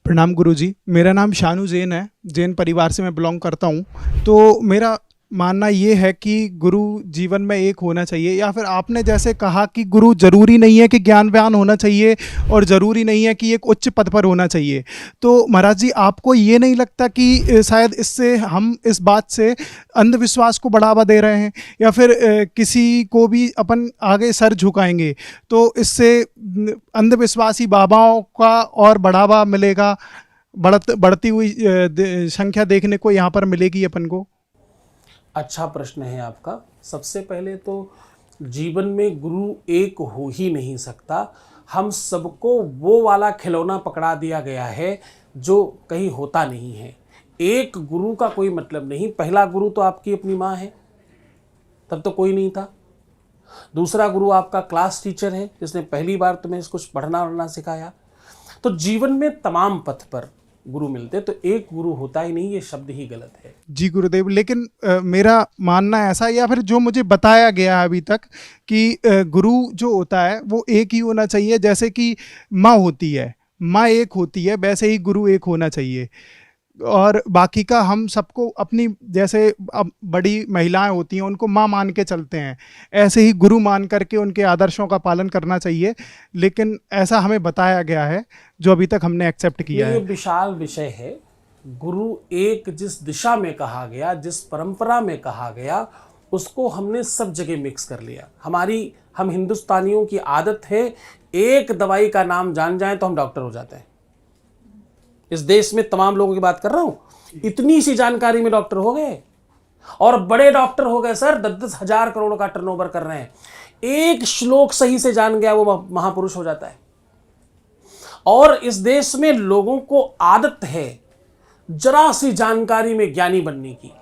प्रणाम गुरुजी। मेरा नाम शानू जैन है। जैन परिवार से मैं बिलोंग करता हूँ। तो मेरा मानना ये है कि गुरु जीवन में एक होना चाहिए, या फिर आपने जैसे कहा कि गुरु ज़रूरी नहीं है कि ज्ञानवान होना चाहिए और ज़रूरी नहीं है कि एक उच्च पद पर होना चाहिए। तो महाराज जी, आपको ये नहीं लगता कि शायद इससे हम इस बात से अंधविश्वास को बढ़ावा दे रहे हैं, या फिर किसी को भी अपन आगे सर झुकाएंगे तो इससे अंधविश्वासी बाबाओं का और बढ़ावा मिलेगा, बढ़ती हुई संख्या देखने को यहाँ पर मिलेगी अपन को? अच्छा प्रश्न है आपका। सबसे पहले तो जीवन में गुरु एक हो ही नहीं सकता। हम सबको वो वाला खिलौना पकड़ा दिया गया है जो कहीं होता नहीं है। एक गुरु का कोई मतलब नहीं। पहला गुरु तो आपकी अपनी माँ है, तब तो कोई नहीं था। दूसरा गुरु आपका क्लास टीचर है जिसने पहली बार तुम्हें कुछ पढ़ना वढ़ना सिखाया। तो जीवन में तमाम पथ पर गुरु मिलते, तो एक गुरु होता ही नहीं, ये शब्द ही गलत है। जी गुरुदेव, लेकिन मेरा मानना ऐसा, या फिर जो मुझे बताया गया है अभी तक, कि गुरु जो होता है वो एक ही होना चाहिए। जैसे कि माँ होती है, माँ एक होती है, वैसे ही गुरु एक होना चाहिए। और बाकी का हम सबको अपनी, जैसे अब बड़ी महिलाएं होती हैं उनको माँ मान के चलते हैं, ऐसे ही गुरु मान करके उनके आदर्शों का पालन करना चाहिए। लेकिन ऐसा हमें बताया गया है जो अभी तक हमने एक्सेप्ट किया है। ये विशाल विषय है। गुरु एक जिस दिशा में कहा गया, जिस परंपरा में कहा गया, उसको हमने सब जगह मिक्स कर लिया। हम हिंदुस्तानियों की आदत है, एक दवाई का नाम जान जाए तो हम डॉक्टर हो जाते हैं। इस देश में तमाम लोगों की बात कर रहा हूं, इतनी सी जानकारी में डॉक्टर हो गए, और बड़े डॉक्टर हो गए सर, 10-10 हजार करोड़ का टर्नओवर कर रहे हैं। एक श्लोक सही से जान गया वो महापुरुष हो जाता है। और इस देश में लोगों को आदत है जरा सी जानकारी में ज्ञानी बनने की।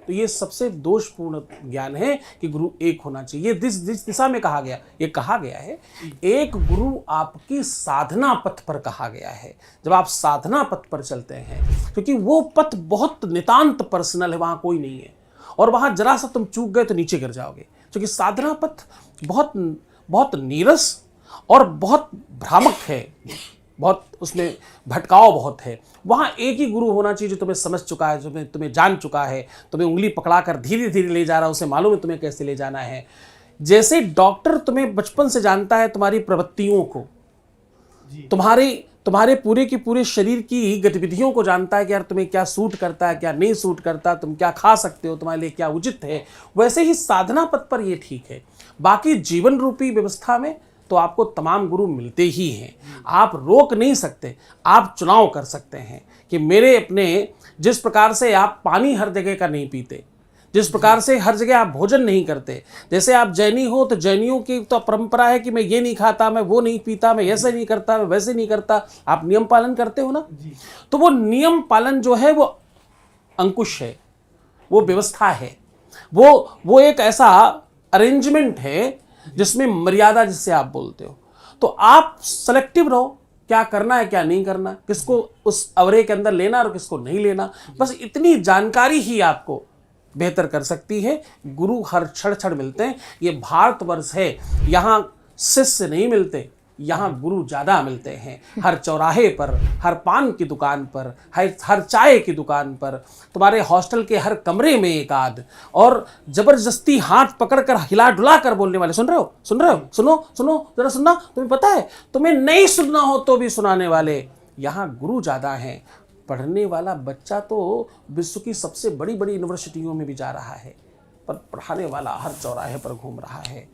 तो ये सबसे दोषपूर्ण ज्ञान है कि गुरु एक होना चाहिए। जिस दिशा में कहा गया, ये कहा गया है एक गुरु आपकी साधना पथ पर कहा गया है। जब आप साधना पथ पर चलते हैं, क्योंकि वो पथ बहुत नितांत पर्सनल है, वहाँ कोई नहीं है, और वहाँ जरा सा तुम चूक गए तो नीचे गिर जाओगे। क्योंकि साधना पथ बहुत बहुत नीरस और बहुत भ्रामक है, बहुत उसमें भटकाव बहुत है। वहाँ एक ही गुरु होना चाहिए जो तुम्हें समझ चुका है, जो तुम्हें जान चुका है, तुम्हें उंगली पकड़ा कर धीरे धीरे ले जा रहा है, उसे मालूम है तुम्हें कैसे ले जाना है। जैसे डॉक्टर तुम्हें बचपन से जानता है, तुम्हारी प्रवृत्तियों को, तुम्हारे पूरे की पूरे शरीर की गतिविधियों को जानता है कि यार तुम्हें क्या सूट करता है, क्या नहीं सूट करता, तुम क्या खा सकते हो, तुम्हारे लिए क्या उचित है। वैसे ही साधना पथ पर ये ठीक है। बाकी जीवन रूपी व्यवस्था में तो आपको तमाम गुरु मिलते ही हैं। आप रोक नहीं सकते, आप चुनाव कर सकते हैं कि मेरे अपने, जिस प्रकार से आप पानी हर जगह का नहीं पीते, जिस प्रकार से हर जगह आप भोजन नहीं करते, जैसे आप जैनी हो तो जैनियों की तो परंपरा है कि मैं ये नहीं खाता, मैं वो नहीं पीता, मैं ऐसे नहीं करता, मैं वैसे नहीं करता। आप नियम पालन करते हो ना, तो वो नियम पालन जो है वो अंकुश है, वो व्यवस्था है, वो एक ऐसा अरेंजमेंट है जिसमें मर्यादा, जिससे आप बोलते हो। तो आप सेलेक्टिव रहो, क्या करना है क्या नहीं करना, किसको उस अवरे के अंदर लेना और किसको नहीं लेना। बस इतनी जानकारी ही आपको बेहतर कर सकती है। गुरु हर क्षण क्षण मिलते हैं। ये भारतवर्ष है, यहाँ शिष्य नहीं मिलते, यहाँ गुरु ज़्यादा मिलते हैं। हर चौराहे पर, हर पान की दुकान पर, हर चाय की दुकान पर, तुम्हारे हॉस्टल के हर कमरे में एक आध, और ज़बरदस्ती हाथ पकड़कर हिला डुला कर बोलने वाले। सुन रहे हो, सुन रहे हो, सुनो सुनो जरा सुनना। तुम्हें पता है, तुम्हें नहीं सुनना हो तो भी सुनाने वाले यहाँ गुरु ज़्यादा हैं। पढ़ने वाला बच्चा तो विश्व की सबसे बड़ी बड़ी यूनिवर्सिटियों में भी जा रहा है, पर पढ़ाने वाला हर चौराहे पर घूम रहा है।